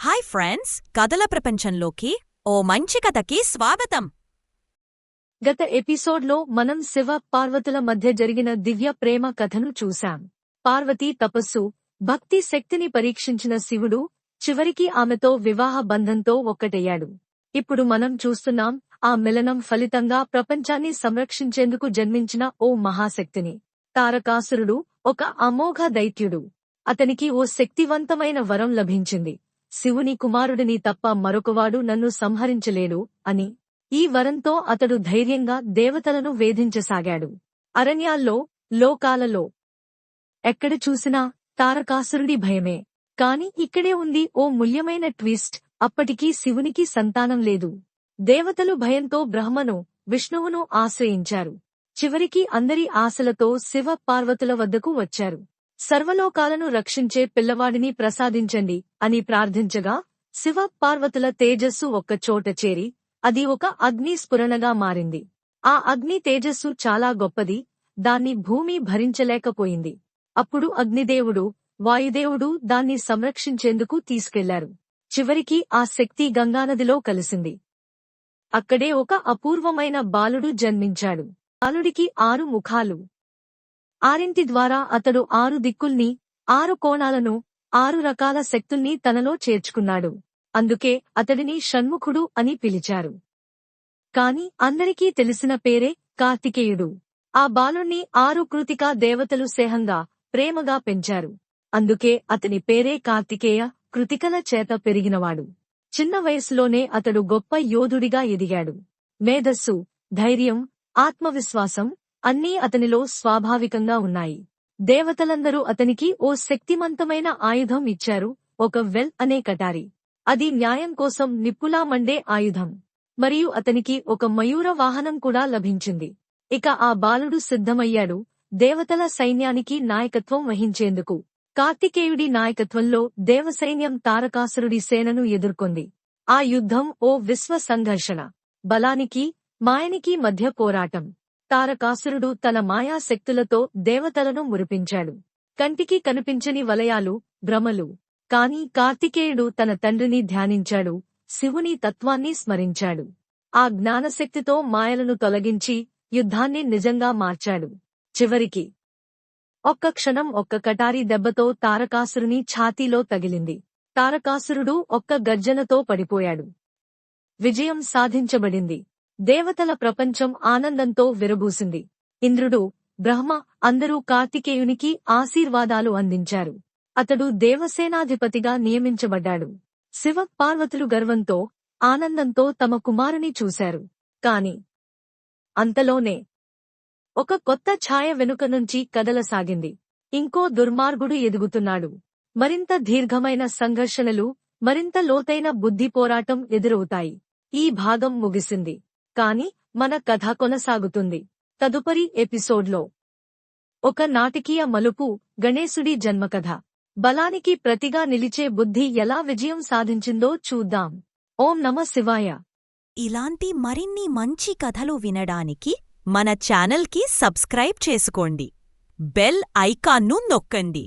Hi friends, కథల ప్రపంచంలోకి ఓ మంచి కథకి స్వాగతం. గత ఎపిసోడ్లో మనం శివ పార్వతుల మధ్య జరిగిన దివ్య ప్రేమ కథను చూశాం. పార్వతీ తపస్సు, భక్తి శక్తిని పరీక్షించిన శివుడు చివరికి ఆమెతో వివాహ బంధంతో ఒక్కటయ్యాడు. ఇప్పుడు మనం చూస్తున్నాం ఆ మిలనం ఫలితంగా ప్రపంచాన్ని సంరక్షించేందుకు జన్మించిన ఓ మహాశక్తిని. తారకాసురుడు ఒక అమోఘ దైత్యుడు. అతనికి ఓ శక్తివంతమైన వరం లభించింది. శివుని కుమారుడిని తప్ప మరొకవాడు నన్ను సంహరించలేడు అని. ఈ వరంతో అతడు ధైర్యంగా దేవతలను వేధించసాగాడు. అరణ్యాల్లో, లోకాలలో ఎక్కడ చూసినా తారకాసురుడి భయమే. కాని ఇక్కడే ఉంది ఓ మూల్యమైన ట్విస్ట్. అప్పటికీ శివునికి సంతానం లేదు. దేవతలు భయంతో బ్రహ్మను, విష్ణువును ఆశ్రయించారు. చివరికి అందరి ఆశలతో శివ పార్వతుల వద్దకు వచ్చారు. సర్వలోకాలను రక్షించే పిల్లవాడిని ప్రసాదించండి అని ప్రార్థించగా శివ పార్వతుల తేజస్సు ఒక్కచోట చేరి అది ఒక అగ్ని స్ఫురణగా మారింది. ఆ అగ్ని తేజస్సు చాలా గొప్పది. దాన్ని భూమి భరించలేకపోయింది. అప్పుడు అగ్నిదేవుడు, వాయుదేవుడు దాన్ని సంరక్షించేందుకు తీసుకెళ్లారు. చివరికి ఆ శక్తి గంగానదిలో కలిసింది. అక్కడే ఒక అపూర్వమైన బాలుడు జన్మించాడు. బాలుడికి 6 ముఖాలు. 6 ద్వారా అతడు 6 దిక్కుల్ని, 6 కోణాలను, 6 రకాల శక్తుల్ని తనలో చేర్చుకున్నాడు. అందుకే అతడిని షణ్ముఖుడు అని పిలిచారు. కాని అందరికీ తెలిసిన పేరే కార్తికేయుడు. ఆ బాలుణ్ణి 6 కృతికా దేవతలు స్నేహంగా, ప్రేమగా పెంచారు. అందుకే అతని పేరే కార్తికేయ, కృతికల చేత పెరిగినవాడు. చిన్న వయసులోనే అతడు గొప్ప యోధుడిగా ఎదిగాడు. మేధస్సు, ధైర్యం, ఆత్మవిశ్వాసం అన్నీ అతనిలో స్వాభావికంగా ఉన్నాయి. దేవతలందరూ అతనికి ఓ శక్తిమంతమైన ఆయుధం ఇచ్చారు, ఒక వెల్ అనే కటారి. అది న్యాయం కోసం నిప్పులా మండే ఆయుధం. మరియు అతనికి ఒక మయూర వాహనం కూడా లభించింది. ఇక ఆ బాలుడు సిద్ధమయ్యాడు దేవతల సైన్యానికి నాయకత్వం వహించేందుకు. కార్తికేయుడి నాయకత్వంలో దేవసైన్యం తారకాసురుడి సేనను ఎదుర్కొంది. ఆ యుద్ధం ఓ విశ్వ సంఘర్షణ. బలానికి, మాయనికి మధ్య పోరాటం. తారకాసురుడు తన మాయాశక్తులతో దేవతలను మురిపించాడు. కంటికి కనిపించని వలయాలు, భ్రమలు. కాని కార్తికేయుడు తన తండ్రిని ధ్యానించాడు, శివుని తత్వాన్ని స్మరించాడు. ఆ జ్ఞానశక్తితో మాయలను తొలగించి యుద్ధాన్ని నిజంగా మార్చాడు. చివరికి ఒక్క క్షణం ఒక్క కటారి దెబ్బతో తారకాసురుని ఛాతీలో తగిలింది. తారకాసురుడు ఒక్క గర్జనతో పడిపోయాడు. విజయం సాధించబడింది. దేవతల ప్రపంచం ఆనందంతో విరబూసింది. ఇంద్రుడు, బ్రహ్మ అందరూ కార్తికేయునికి ఆశీర్వాదాలు అందించారు. అతడు దేవసేనాధిపతిగా నియమించబడ్డాడు. శివ పార్వతులు గర్వంతో, ఆనందంతో తమ కుమారుని చూశారు. కాని అంతలోనే ఒక కొత్త ఛాయ వెనుక నుంచి కదలసాగింది. ఇంకో దుర్మార్గుడు ఎదుగుతున్నాడు. మరింత దీర్ఘమైన సంఘర్షణలు, మరింత లోతైన బుద్ధి పోరాటం ఎదురవుతాయి. ఈ భాగం ముగిసింది. కాని మన కథ కొనసాగుతుంది. తదుపరి ఎపిసోడ్లో ఒక నాటకీయ మలుపు, గణేశుడి జన్మకథ. బలానికి ప్రతిగా నిలిచే బుద్ధి ఎలా విజయం సాధించిందో చూద్దాం. ఓం నమః శివాయ. ఇలాంటి మరిన్ని మంచి కథలు వినడానికి మన ఛానల్కి సబ్స్క్రైబ్ చేసుకోండి. బెల్ ఐకాన్ను నొక్కండి.